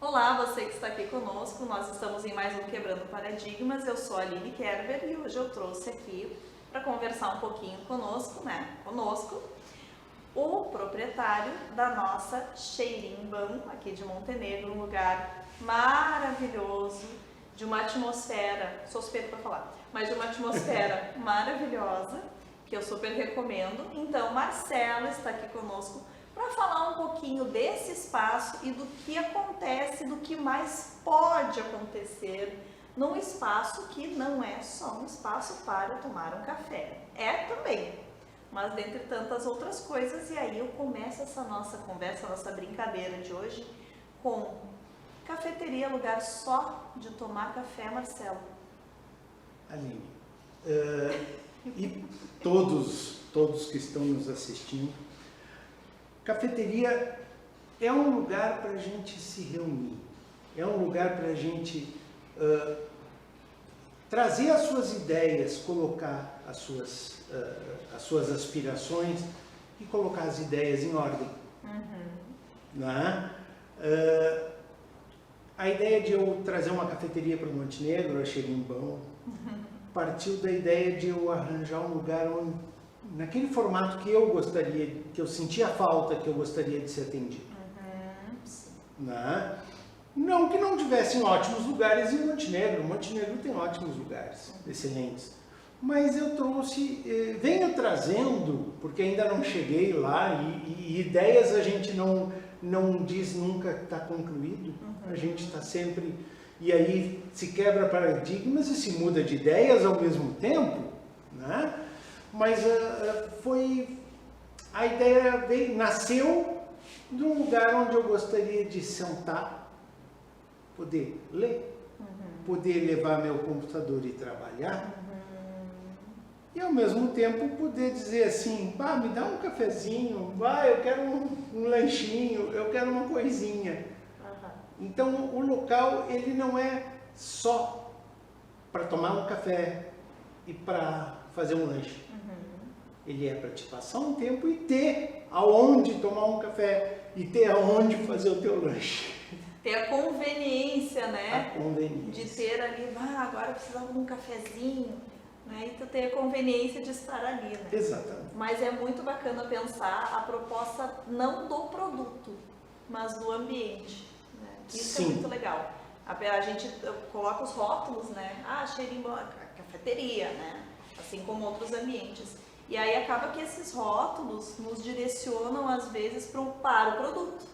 Olá, você que está aqui conosco, nós estamos em mais um Quebrando Paradigmas, eu sou a Aline Kerber e hoje eu trouxe aqui para conversar um pouquinho conosco, o proprietário da nossa Xerimbão, aqui de Montenegro, um lugar maravilhoso, de uma atmosfera, sou suspeita para falar, mas de uma atmosfera maravilhosa, que eu super recomendo. Então, Marcelo está aqui conosco para falar um pouquinho desse espaço e do que acontece, do que mais pode acontecer num espaço que não é só um espaço para tomar um café. É também, mas dentre tantas outras coisas. E aí eu começo essa nossa conversa, nossa brincadeira de hoje com cafeteria, lugar só de tomar café, Marcelo. Aline, e todos que estão nos assistindo, cafeteria é um lugar para a gente se reunir, é um lugar para a gente trazer as suas ideias, colocar as suas aspirações e colocar as ideias em ordem. Né? A ideia de eu trazer uma cafeteria para o Montenegro, a Xerimbão, partiu da ideia de eu arranjar um lugar onde, naquele formato que eu gostaria, que eu sentia falta, que eu gostaria de ser atendido. Né? Não que não tivessem ótimos lugares em Montenegro. Montenegro tem ótimos lugares, excelentes. Mas eu venho trazendo, porque ainda não cheguei lá, e ideias a gente não diz nunca que está concluído. A gente está sempre... E aí se quebra paradigmas e se muda de ideias ao mesmo tempo, né? Mas a ideia nasceu de um lugar onde eu gostaria de sentar, poder ler, poder levar meu computador e trabalhar, e ao mesmo tempo poder dizer assim, me dá um cafezinho, eu quero um lanchinho, eu quero uma coisinha. Então o local ele não é só para tomar um café e para fazer um lanche. Ele é para te passar um tempo e ter aonde tomar um café e ter aonde fazer o teu lanche. Ter a conveniência, né? A conveniência. De ter ali, agora eu precisava de um cafezinho, né? E tu ter a conveniência de estar ali, né? Exatamente. Mas é muito bacana pensar a proposta não do produto, mas do ambiente, né? Isso Sim. É muito legal. A gente coloca os rótulos, né? Xerimbão, cafeteria, né? Assim como outros ambientes. E aí acaba que esses rótulos nos direcionam, às vezes, para o produto,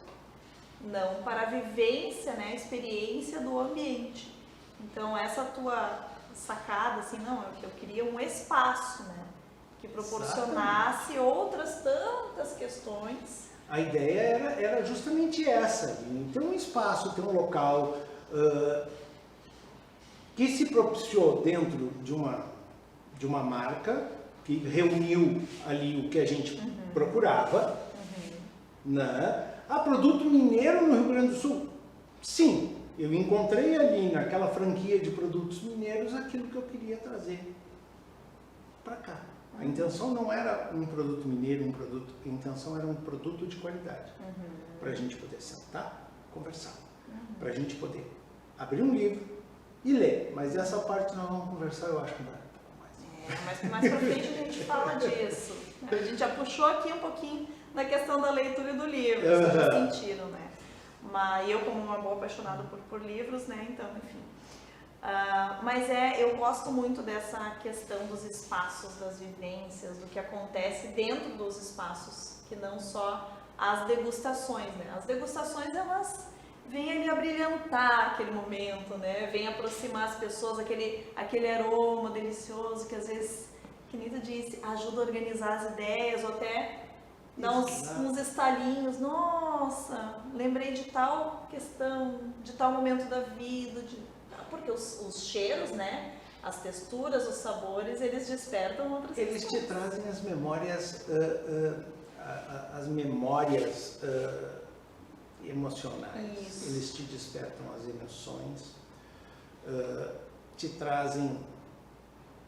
não para a vivência, né, a experiência do ambiente. Então, essa tua sacada, assim, eu queria um espaço, né, que proporcionasse Exatamente. Outras tantas questões. A ideia era justamente essa, ter um espaço, ter um local que se propiciou dentro de uma marca, que reuniu ali o que a gente procurava, né? Produto mineiro no Rio Grande do Sul? Sim, eu encontrei ali naquela franquia de produtos mineiros aquilo que eu queria trazer para cá. A intenção não era um produto mineiro, a intenção era um produto de qualidade, para a gente poder sentar, conversar, para a gente poder abrir um livro e ler, mas essa parte nós vamos conversar, eu acho que vai. Mas mais pra frente a gente fala disso. A gente já puxou aqui um pouquinho na questão da leitura do livro, vocês já sentiram, né? Mas eu, como uma boa apaixonada por livros, né? Então, enfim. Mas eu gosto muito dessa questão dos espaços, das vivências, do que acontece dentro dos espaços, que não só as degustações, né? As degustações, elas vem ali abrilhantar aquele momento, né? Vem aproximar as pessoas, aquele aroma delicioso que às vezes, que nem tu disse, ajuda a organizar as ideias ou até dar uns estalinhos. Nossa, lembrei de tal questão, de tal momento da vida, porque os cheiros, né? As texturas, os sabores, eles despertam outras Eles questões. te trazem as memórias emocionais. Isso. Eles te despertam as emoções, te trazem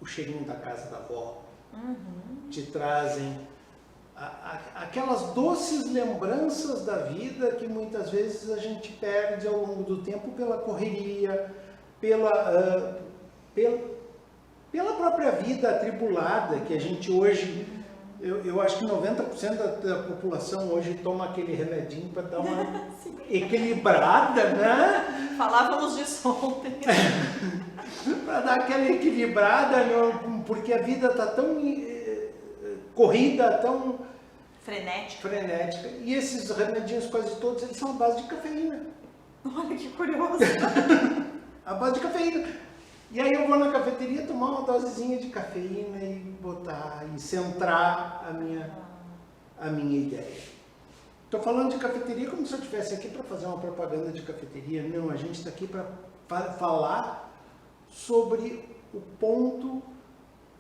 o cheirinho da casa da avó, te trazem aquelas doces lembranças da vida que muitas vezes a gente perde ao longo do tempo pela correria, pela própria vida atribulada que a gente hoje, eu acho que 90% da população hoje toma aquele remedinho para dar uma equilibrada, né? Falávamos disso ontem. Para dar aquela equilibrada, porque a vida está tão corrida, tão frenética. E esses remedinhos quase todos, eles são à base de cafeína. Olha que curioso. À base de cafeína. E aí eu vou na cafeteria tomar uma dosezinha de cafeína e botar, e centrar a minha ideia. Estou falando de cafeteria como se eu estivesse aqui para fazer uma propaganda de cafeteria. Não, a gente está aqui para falar sobre o ponto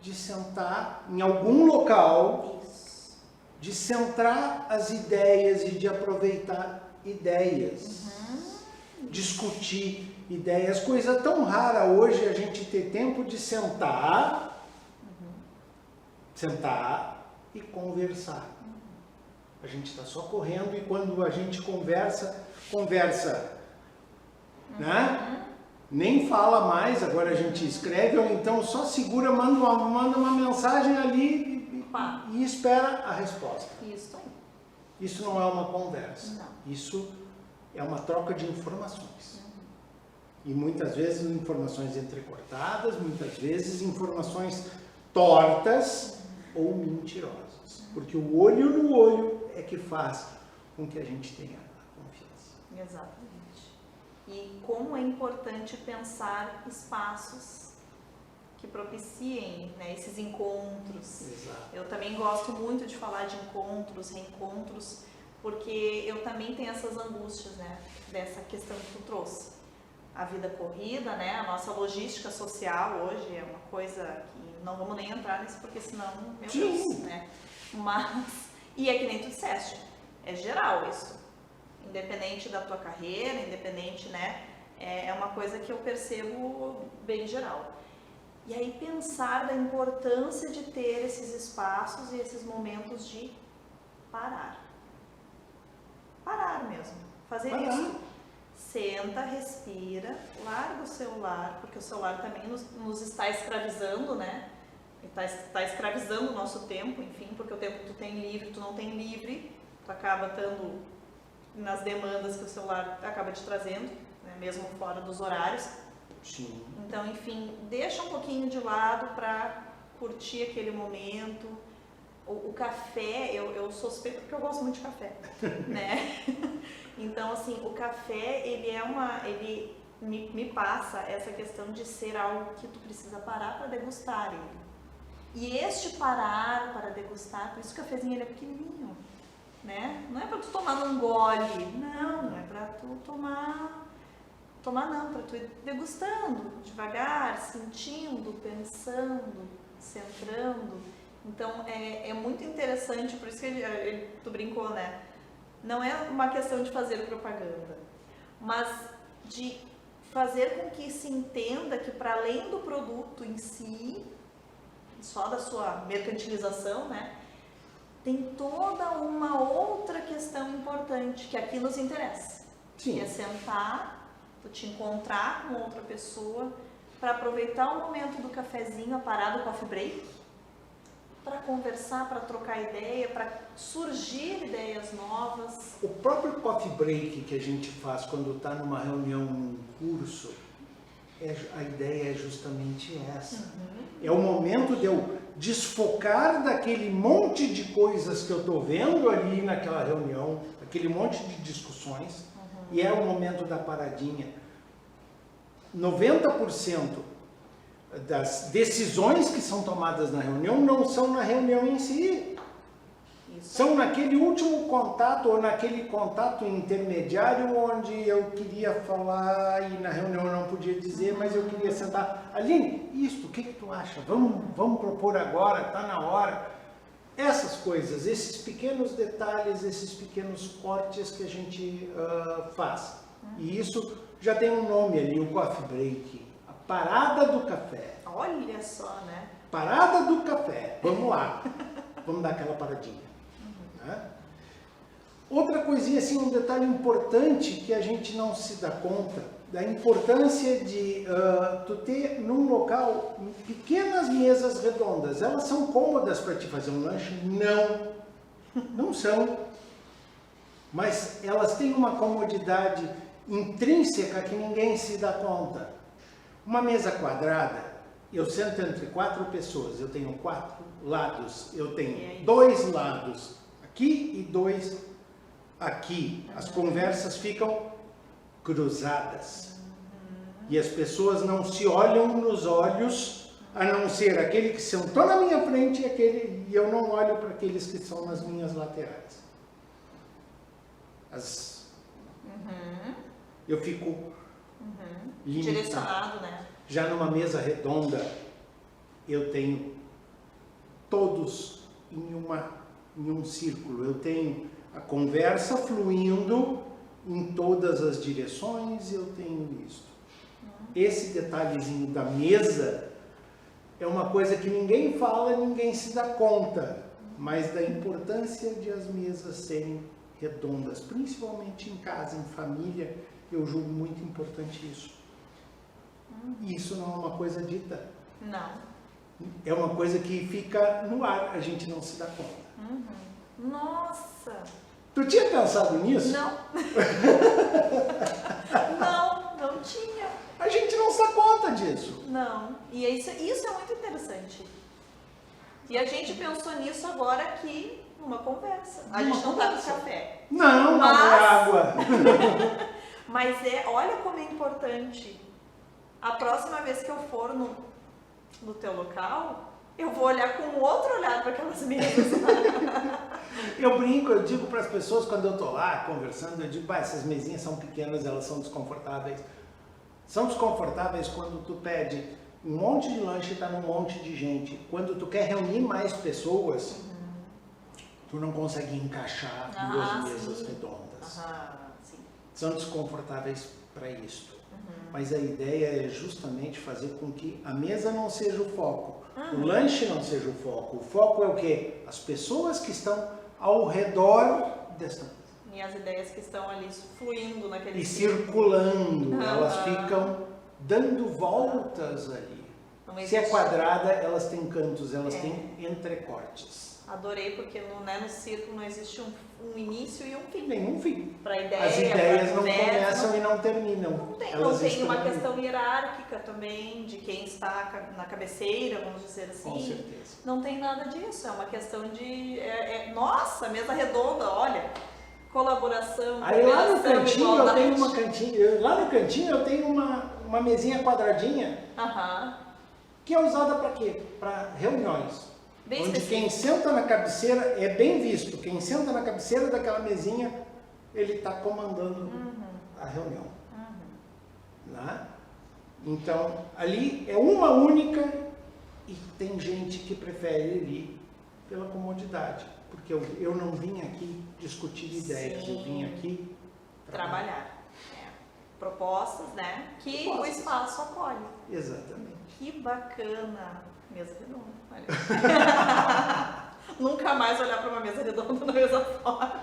de sentar em algum local, de centrar as ideias e de aproveitar ideias, discutir ideias, coisa tão rara hoje a gente ter tempo de sentar e conversar. A gente está só correndo e quando a gente conversa, né? Nem fala mais, agora a gente escreve, ou então só segura, manda uma mensagem ali e espera a resposta. Isso não é uma conversa. Não. Isso é uma troca de informações. E muitas vezes informações entrecortadas, muitas vezes informações tortas ou mentirosas. Porque o olho no olho é que faz com que a gente tenha a confiança. Exatamente. E como é importante pensar espaços que propiciem, né, esses encontros. Exato. Eu também gosto muito de falar de encontros, reencontros, porque eu também tenho essas angústias, né, dessa questão que tu trouxe. A vida corrida, né, a nossa logística social hoje é uma coisa que não vamos nem entrar nisso, porque senão, meu Deus, né? Mas, e é que nem tu disseste, é geral isso. Independente da tua carreira, independente, né, é uma coisa que eu percebo bem geral. E aí pensar da importância de ter esses espaços e esses momentos de parar. Parar mesmo. Fazer isso. Senta, respira, larga o celular, porque o celular também nos está escravizando, né? Está escravizando o nosso tempo, enfim, porque o tempo que tu tem livre, tu não tem livre, tu acaba estando nas demandas que o celular acaba te trazendo, né? Mesmo fora dos horários. Sim. Então, enfim, deixa um pouquinho de lado para curtir aquele momento. O café, eu sou suspeita porque eu gosto muito de café, né? Então, assim, o café, ele me passa essa questão de ser algo que tu precisa parar para degustar ele. E este parar para degustar, por isso que o cafezinho ele é pequenininho, né? Não é para tu tomar num gole, não é para tu tomar não, para tu ir degustando devagar, sentindo, pensando, centrando. Então, é muito interessante, por isso que tu brincou, né? Não é uma questão de fazer propaganda, mas de fazer com que se entenda que para além do produto em si, só da sua mercantilização, né? Tem toda uma outra questão importante que aqui nos interessa. Sim. Que é sentar, tu te encontrar com outra pessoa, para aproveitar o momento do cafezinho, a parada do coffee break, para conversar, para trocar ideia, para surgir ideias novas. O próprio coffee break que a gente faz quando está numa reunião, num curso, a ideia é justamente essa. É o momento de eu desfocar daquele monte de coisas que eu estou vendo ali naquela reunião, aquele monte de discussões, e é o momento da paradinha. 90% das decisões que são tomadas na reunião não são na reunião em si. São naquele último contato ou naquele contato intermediário onde eu queria falar e na reunião eu não podia dizer, mas eu queria sentar. Aline, o que tu acha? Vamos propor agora, está na hora. Essas coisas, esses pequenos detalhes, esses pequenos cortes que a gente faz. E isso já tem um nome ali, o coffee break. A parada do café. Olha só, né? Parada do café. Vamos lá. Vamos dar aquela paradinha. Né? Outra coisinha, assim, um detalhe importante que a gente não se dá conta, da importância de tu ter num local pequenas mesas redondas. Elas são cômodas para te fazer um lanche? Não são. Mas elas têm uma comodidade intrínseca que ninguém se dá conta. Uma mesa quadrada, eu sento entre 4 pessoas, eu tenho 4 lados, eu tenho 2 lados aqui e 2 aqui. As conversas ficam cruzadas. E as pessoas não se olham nos olhos, a não ser aquele que sentou na minha frente e eu não olho para aqueles que estão nas minhas laterais. Eu fico limitado. Direcionado, né? Já numa mesa redonda, eu tenho todos em um círculo. Eu tenho a conversa fluindo em todas as direções, eu tenho isso. Esse detalhezinho da mesa é uma coisa que ninguém fala, ninguém se dá conta, mas da importância de as mesas serem redondas, principalmente em casa, em família, eu julgo muito importante isso. Isso não é uma coisa dita. Não. É uma coisa que fica no ar, a gente não se dá conta. Nossa! Tu tinha pensado nisso? Não. não tinha. A gente não se dá conta disso. Não. E isso é muito interessante. E a gente pensou nisso agora aqui numa conversa. A gente não tá no café. Não é água. Mas olha como é importante. A próxima vez que eu for no teu local, eu vou olhar com outro olhar para aquelas mesas. Eu brinco, eu digo para as pessoas quando eu estou lá conversando, eu digo, essas mesinhas são pequenas, elas são desconfortáveis. São desconfortáveis quando tu pede um monte de lanche e está num monte de gente. Quando tu quer reunir mais pessoas, tu não consegue encaixar duas mesas redondas. Sim. São desconfortáveis para isso. Mas a ideia é justamente fazer com que a mesa não seja o foco, o lanche não seja o foco. O foco é o quê? As pessoas que estão ao redor desta mesa. E as ideias que estão ali fluindo naquele... E circulando, elas ficam dando voltas ali. Se é quadrada, elas têm cantos, elas têm entrecortes. Adorei, porque no círculo não existe um início e um fim. Nenhum fim. As ideias não começam e não terminam. Não tem uma questão hierárquica também, de quem está na cabeceira, vamos dizer assim. Com certeza. Não tem nada disso, é uma questão de... nossa, mesa redonda, olha, colaboração, aí lá no cantinho igualdade. eu tenho uma mesinha quadradinha, que é usada para quê? Para reuniões. Bem onde específico. Quem senta na cabeceira é bem visto. Quem senta na cabeceira daquela mesinha, ele está comandando a reunião. Né? Então, ali é uma única e tem gente que prefere ir pela comodidade. Porque eu não vim aqui discutir ideias, eu vim aqui trabalhar. Propostas, né? Que o espaço acolhe. Exatamente. Que bacana. Mesa redonda, olha. Nunca mais olhar para uma mesa redonda na mesa fora.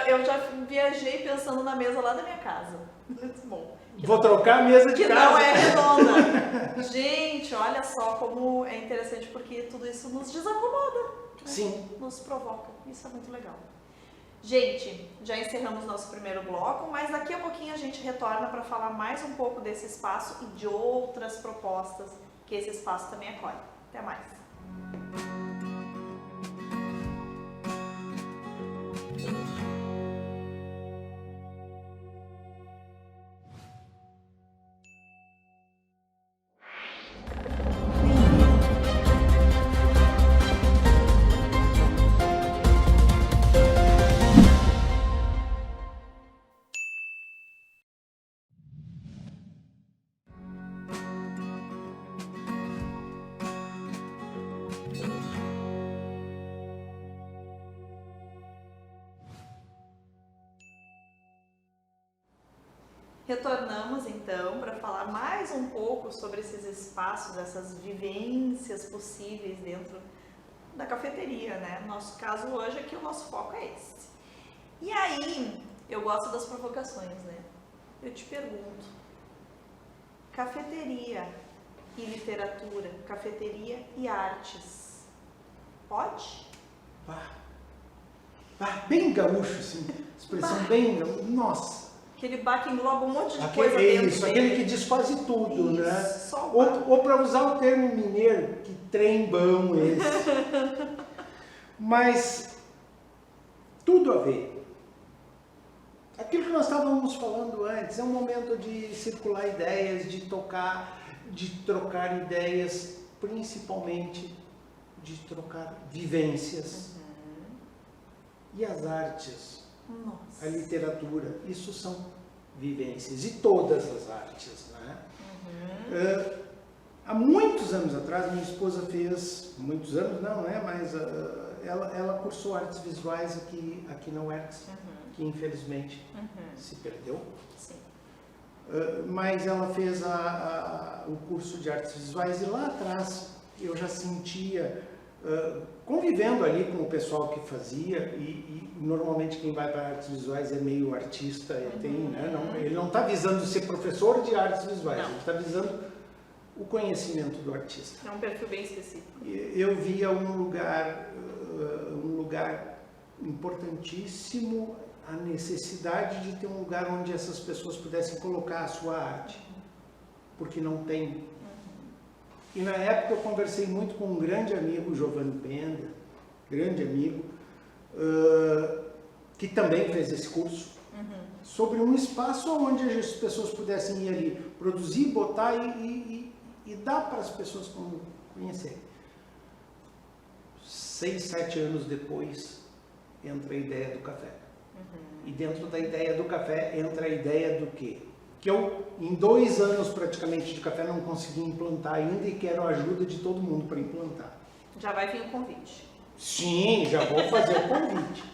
Eu já viajei pensando na mesa lá da minha casa. Muito bom. Vou trocar a mesa de que casa. Não é redonda. Gente, olha só como é interessante, porque tudo isso nos desacomoda. Né? Sim. Nos provoca. Isso é muito legal. Gente, já encerramos nosso primeiro bloco, mas daqui a pouquinho a gente retorna para falar mais um pouco desse espaço e de outras propostas que esse espaço também acolhe. Até mais! Retornamos então para falar mais um pouco sobre esses espaços, essas vivências possíveis dentro da cafeteria, né? Nosso caso hoje é que o nosso foco é esse. E aí, eu gosto das provocações, né? Eu te pergunto, cafeteria e literatura, cafeteria e artes, pode? Bem gaúcho, assim, expressão bem gaúcha, nossa. Aquele bar que engloba um monte de Aquele, coisa dentro isso, dele. aquele que diz quase tudo, Isso, né? só o bar. Ou para usar o termo mineiro, que trem bom esse. Mas tudo a ver. Aquilo que nós estávamos falando antes, é um momento de circular ideias, de tocar, de trocar ideias, principalmente de trocar vivências. E as artes, Nossa. a literatura, isso são vivências, e todas as artes, né? Há muitos anos atrás, minha esposa fez, muitos anos não, né? Mas ela cursou artes visuais aqui na UERGS, que infelizmente se perdeu. Sim. Mas ela fez o curso de artes visuais e lá atrás eu já sentia, convivendo ali com o pessoal que fazia, e normalmente quem vai para artes visuais é meio artista, ele não está visando ser professor de artes visuais, ele está visando o conhecimento do artista. É um perfil bem específico. Eu via um lugar importantíssimo, a necessidade de ter um lugar onde essas pessoas pudessem colocar a sua arte, porque não tem. E na época eu conversei muito com um grande amigo, Giovanni Penda, grande amigo, que também fez esse curso, sobre um espaço onde as pessoas pudessem ir ali, produzir, botar e dar para as pessoas conhecerem. 6, 7 anos depois, entra a ideia do café. E dentro da ideia do café, entra a ideia do quê? Que eu, em 2 anos praticamente de café, não consegui implantar ainda e quero a ajuda de todo mundo para implantar. Já vai vir o convite. Sim, já vou fazer o convite.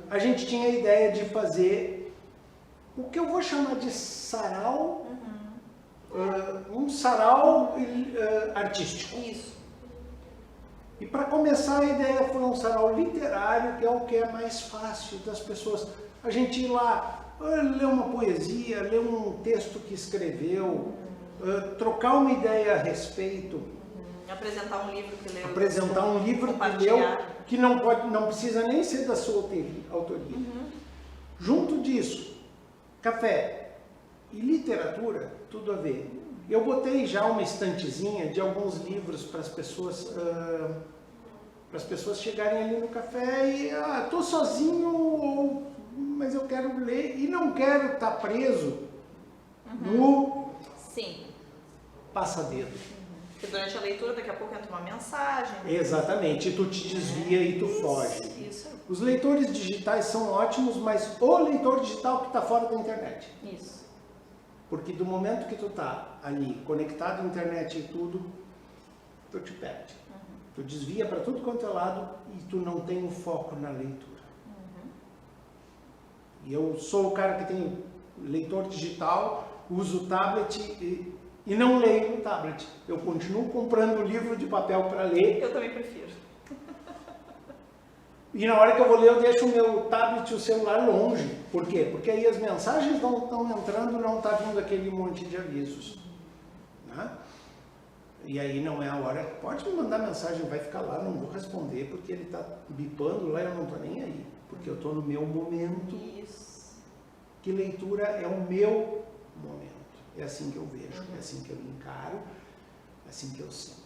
A gente tinha a ideia de fazer o que eu vou chamar de sarau, um sarau artístico. Isso. E para começar a ideia foi um sarau literário, que é o que é mais fácil das pessoas. A gente ir lá, ler uma poesia, ler um texto que escreveu, trocar uma ideia a respeito. Apresentar um livro que leu. Apresentar um livro que leu, que não precisa nem ser da sua autoria. Junto disso, café e literatura, tudo a ver. Eu botei já uma estantezinha de alguns livros para as pessoas chegarem ali no café e estou sozinho, mas eu quero ler e não quero estar preso no passa-dedo. Porque durante a leitura daqui a pouco entra uma mensagem. Exatamente, e tu te desvia e tu foge. Isso. Os leitores digitais são ótimos, mas o leitor digital que está fora da internet. Isso. Porque do momento que tu está ali, conectado à internet e tudo, tu te perde. Tu desvia para tudo quanto é lado e tu não tem o foco na leitura. E eu sou o cara que tem leitor digital, uso o tablet e não leio no tablet. Eu continuo comprando livro de papel para ler. Eu também prefiro. E na hora que eu vou ler, eu deixo o meu tablet e o celular longe. Por quê? Porque aí as mensagens não estão entrando, não está vindo aquele monte de avisos. Né? E aí não é a hora. Pode me mandar mensagem, vai ficar lá, não vou responder, porque ele está bipando lá, eu não estou nem aí. Porque eu estou no meu momento. Isso. Que leitura é o meu momento. É assim que eu vejo, é assim que eu encaro, é assim que eu sinto.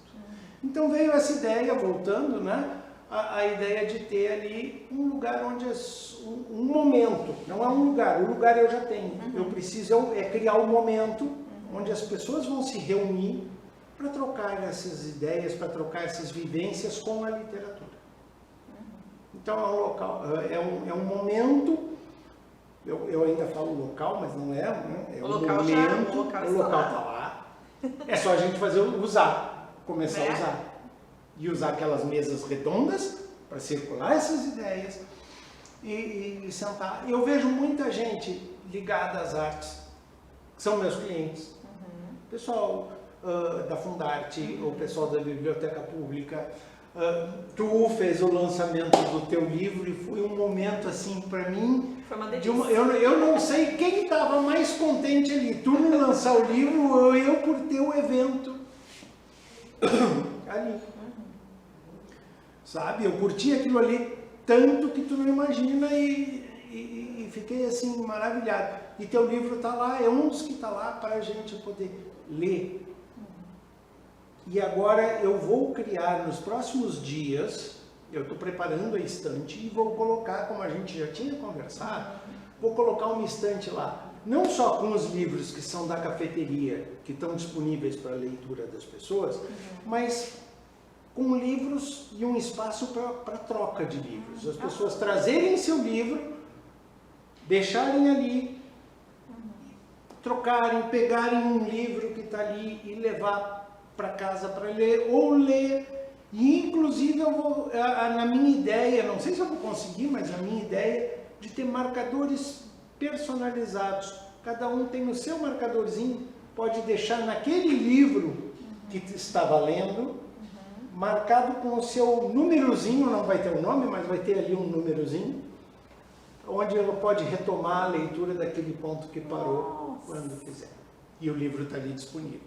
Então veio essa ideia, voltando, né? A ideia de ter ali um lugar onde um momento, não é um lugar, o lugar eu já tenho. Eu preciso criar um momento onde as pessoas vão se reunir para trocar essas ideias, para trocar essas vivências com a literatura. Então é um local, é um momento, eu ainda falo local, mas não é, né? É o um local momento, o local está lá. É só a gente começar a usar. E usar aquelas mesas redondas para circular essas ideias e sentar. Eu vejo muita gente ligada às artes, que são meus clientes. Pessoal da Fundarte, o pessoal da Biblioteca Pública, Tu fez o lançamento do teu livro e foi um momento assim para mim. Foi uma delícia. Eu não sei quem estava mais contente ali, tu no lançar o livro ou eu por ter o evento ali. Sabe? Eu curti aquilo ali tanto que tu não imagina e fiquei assim maravilhado. E teu livro está lá, é um dos que está lá para a gente poder ler. E agora eu vou criar nos próximos dias, eu estou preparando a estante e vou colocar, como a gente já tinha conversado, vou colocar uma estante lá. Não só com os livros que são da cafeteria, que estão disponíveis para a leitura das pessoas, mas com livros e um espaço para troca de livros. As pessoas trazerem seu livro, deixarem ali, trocarem, pegarem um livro que está ali e levar para casa para ler, ou ler. E inclusive eu vou, na minha ideia, não sei se eu vou conseguir, mas a minha ideia de ter marcadores personalizados. Cada um tem o seu marcadorzinho, pode deixar naquele livro que estava lendo, marcado com o seu númerozinho, não vai ter o nome, mas vai ter ali um númerozinho, onde ela pode retomar a leitura daquele ponto que parou quando quiser. E o livro está ali disponível.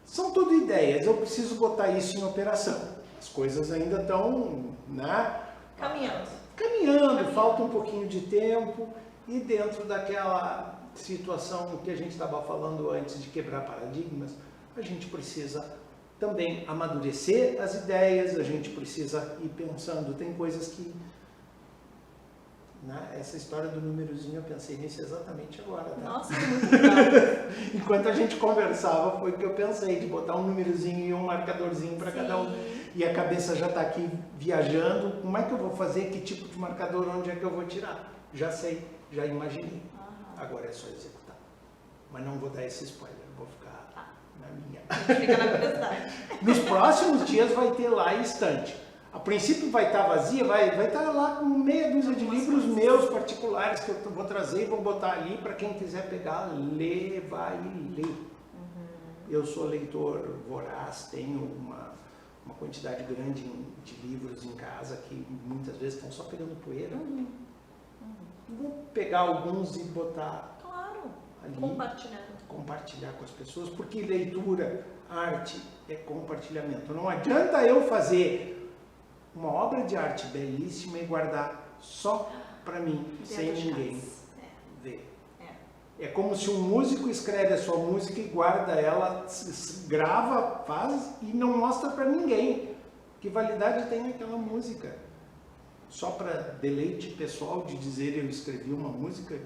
São tudo ideias, eu preciso botar isso em operação. As coisas ainda estão, né, caminhando, falta um pouquinho de tempo e dentro daquela situação que a gente estava falando antes de quebrar paradigmas, a gente precisa também amadurecer as ideias, a gente precisa ir pensando, tem coisas que... Essa história do númerozinho, eu pensei nisso exatamente agora. Tá? Nossa, muito legal. Enquanto a gente conversava, foi que eu pensei de botar um númerozinho e um marcadorzinho para cada um. E a cabeça já está aqui viajando. Como é que eu vou fazer? Que tipo de marcador? Onde é que eu vou tirar? Já sei, já imaginei. Agora é só executar. Mas não vou dar esse spoiler, vou ficar na minha. A gente fica na curiosidade. Nos próximos dias vai ter lá a estante. A princípio vai estar vazia, vai estar lá com meia dúzia de livros meus particulares que eu vou trazer e vou botar ali para quem quiser pegar, ler, vai e ler. Eu sou leitor voraz, tenho uma quantidade grande de livros em casa que muitas vezes estão só pegando poeira. Vou pegar alguns e botar ali, compartilhar com as pessoas, porque leitura, arte é compartilhamento. Não adianta eu fazer uma obra de arte belíssima e guardar só para mim, sem ninguém ver. É como se um músico escreve a sua música e guarda ela, grava, faz e não mostra para ninguém. Que validade tem aquela música? Só para deleite pessoal de dizer eu escrevi uma música,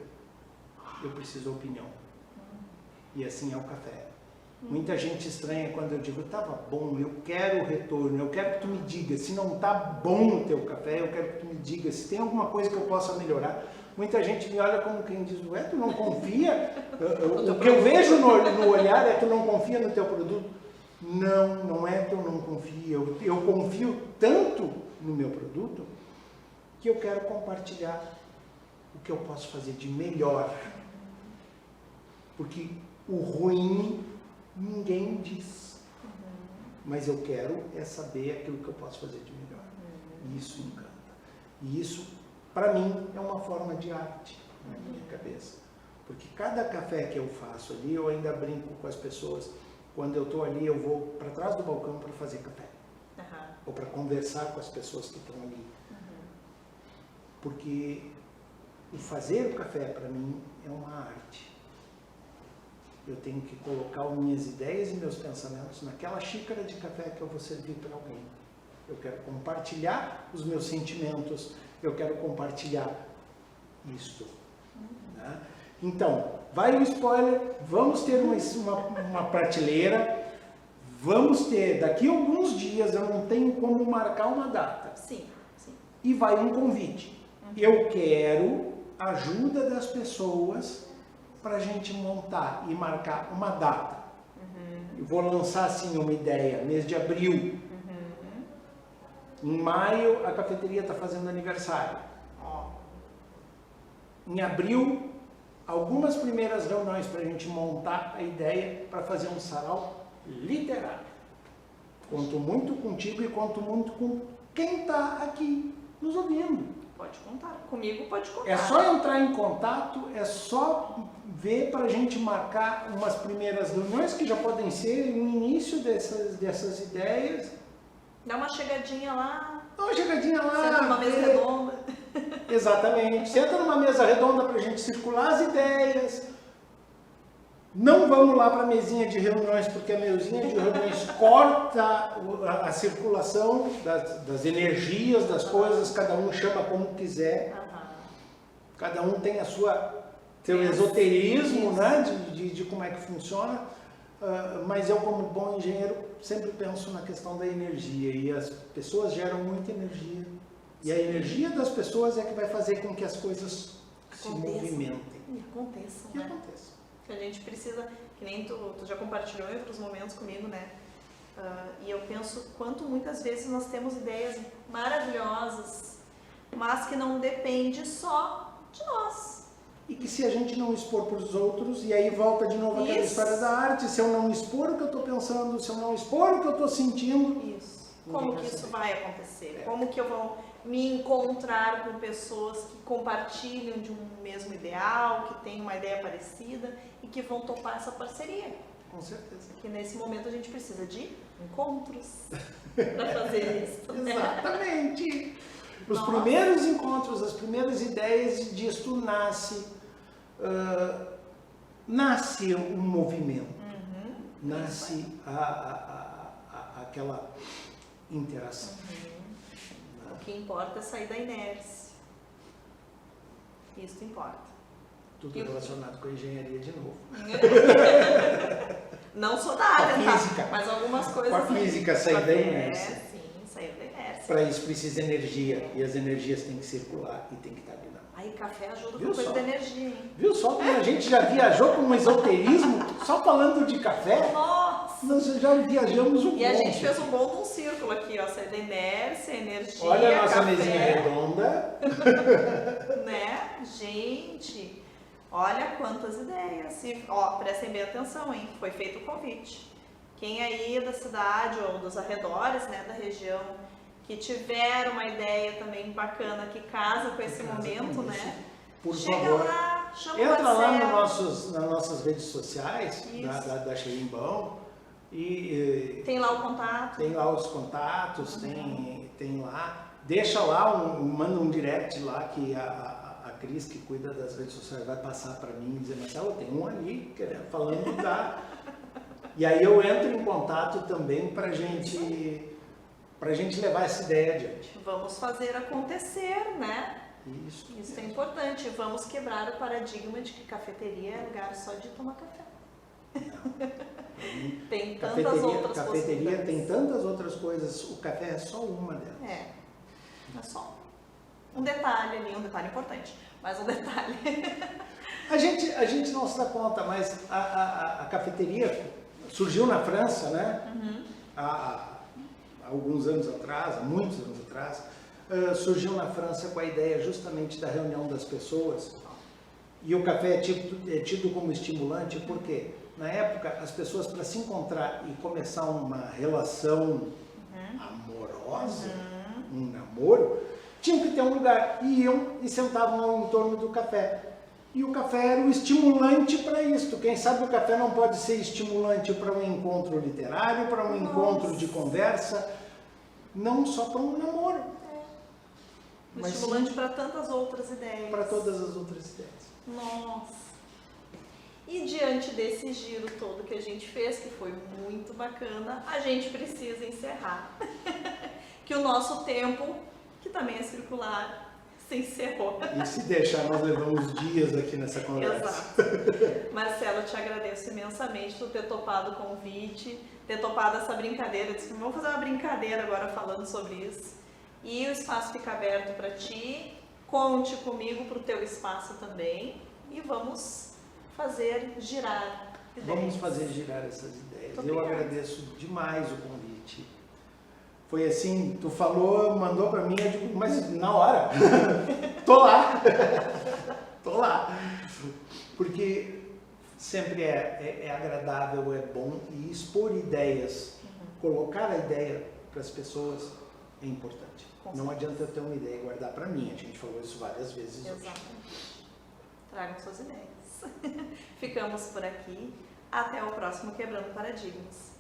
eu preciso de opinião. E assim é o café. Muita gente estranha quando eu digo, estava bom, eu quero o retorno, eu quero que tu me diga, se não está bom o teu café, eu quero que tu me diga, se tem alguma coisa que eu possa melhorar. Muita gente me olha como quem diz, ué, tu não confia? O que eu vejo no olhar é tu não confia no teu produto. Não, não é que eu não confio, eu confio tanto no meu produto que eu quero compartilhar o que eu posso fazer de melhor. Porque o ruim ninguém diz, mas eu quero saber aquilo que eu posso fazer de melhor. E isso encanta. E isso, para mim, é uma forma de arte na minha cabeça. Porque cada café que eu faço ali, eu ainda brinco com as pessoas. Quando eu estou ali, eu vou para trás do balcão para fazer café. Ou para conversar com as pessoas que estão ali. Porque o fazer o café, para mim, é uma arte. Eu tenho que colocar as minhas ideias e meus pensamentos naquela xícara de café que eu vou servir para alguém. Eu quero compartilhar os meus sentimentos, eu quero compartilhar isto. Né? Então, vai o spoiler, vamos ter uma prateleira, vamos ter, daqui a alguns dias, eu não tenho como marcar uma data. Sim. E vai um convite. Eu quero a ajuda das pessoas para a gente montar e marcar uma data. Eu vou lançar assim uma ideia, mês de abril. Em maio a cafeteria está fazendo aniversário. Em abril, algumas primeiras reuniões para a gente montar a ideia para fazer um sarau literário. Conto muito contigo e conto muito com quem está aqui nos ouvindo. Pode contar. Comigo pode contar. É só entrar em contato, é só ver para a gente marcar umas primeiras reuniões que já podem ser o início dessas ideias. Dá uma chegadinha lá. Dá uma chegadinha lá. Senta numa mesa redonda. Exatamente. Senta numa mesa redonda para a gente circular as ideias. Não vamos lá para a mesinha de reuniões, porque a mesinha de reuniões corta a circulação das energias, das coisas, cada um chama como quiser. Cada um tem seu esoterismo, né, de como é que funciona. Mas eu, como bom engenheiro, sempre penso na questão da energia. E as pessoas geram muita energia. E a energia das pessoas é que vai fazer com que as coisas se movimentem. E aconteçam, E né? aconteçam. Que a gente precisa, que nem tu já compartilhou em outros momentos comigo, né? E eu penso quanto muitas vezes nós temos ideias maravilhosas, mas que não depende só de nós. E que se a gente não expor para os outros, e aí volta de novo aquela história da arte, se eu não expor o que eu estou pensando, se eu não expor o que eu estou sentindo... Isso. Como que isso vai acontecer? Como que eu vou me encontrar com pessoas que compartilham de um mesmo ideal, que têm uma ideia parecida e que vão topar essa parceria? Com certeza. Que nesse momento a gente precisa de encontros para fazer isso. Né? Exatamente! Os primeiros encontros, as primeiras ideias disso nasce um movimento, nasce aquela interação. O que importa é sair da inércia. Isso importa. Tudo relacionado com a engenharia de novo. Não sou da área, com a física, tá? Mas algumas coisas... Com a física, sair da inércia. Sim, sair da inércia. Para isso precisa energia, e as energias têm que circular e tem que estar dinâmica. Aí café ajuda com coisa da energia, hein? Viu só como a gente já viajou com um esoterismo, só falando de café? Nossa! Nós já viajamos um pouco. E a gente fez um bom círculo aqui, ó, sair da inércia, energia, olha a nossa café, mesinha redonda. Né? Gente, olha quantas ideias. E, ó, prestem bem atenção, hein? Foi feito o convite. Quem aí da cidade ou dos arredores, né, da região, que tiver uma ideia também bacana, que casa com esse momento, né? Por chega favor, lá, chama entra o lá Marcelo. nas nossas redes sociais, da Xerimbão, e tem lá o contato. Tem lá os contatos, tem lá. Deixa lá, manda um direct lá que a Cris, que cuida das redes sociais, vai passar para mim e dizer, Marcelo, tem um ali falando da... E aí eu entro em contato também para a gente levar essa ideia adiante. Vamos fazer acontecer, né? Isso é importante. Vamos quebrar o paradigma de que cafeteria é lugar só de tomar café. Não. Tem tantas outras cafeteria tem tantas outras coisas. O café é só uma delas. É só um detalhe ali, um detalhe importante, mas um detalhe. A gente não se dá conta, mas a cafeteria surgiu na França, né? Há alguns anos atrás, há muitos anos atrás, surgiu na França com a ideia justamente da reunião das pessoas. E o café é tido como estimulante, porque na época as pessoas, para se encontrar e começar uma relação amorosa, um namoro, tinham que ter um lugar. Iam e sentavam em torno do café. E o café era o estimulante para isso. Quem sabe o café não pode ser estimulante para um encontro literário, para um encontro de conversa, não só para um namoro. Mas estimulante para tantas outras ideias. Para todas as outras ideias. Nossa! E diante desse giro todo que a gente fez, que foi muito bacana, a gente precisa encerrar. Que o nosso tempo, que também é circular, se encerrou. E se deixar, nós levamos dias aqui nessa conversa. Exato. Marcelo, eu te agradeço imensamente por ter topado o convite, ter topado essa brincadeira. Eu disse, vamos fazer uma brincadeira agora falando sobre isso. E o espaço fica aberto para ti. Conte comigo para o teu espaço também. E vamos fazer girar ideias. Vamos fazer girar essas ideias. Muito eu obrigada. agradeço demais o convite. Foi assim, tu falou, mandou para mim, eu digo, mas na hora, tô lá, tô lá. Porque sempre é agradável, é bom, e expor ideias colocar a ideia para as pessoas é importante. Com Não certeza. adianta eu ter uma ideia e guardar para mim. A gente falou isso várias vezes hoje. Exatamente. Tragam suas ideias. Ficamos por aqui. Até o próximo Quebrando Paradigmas.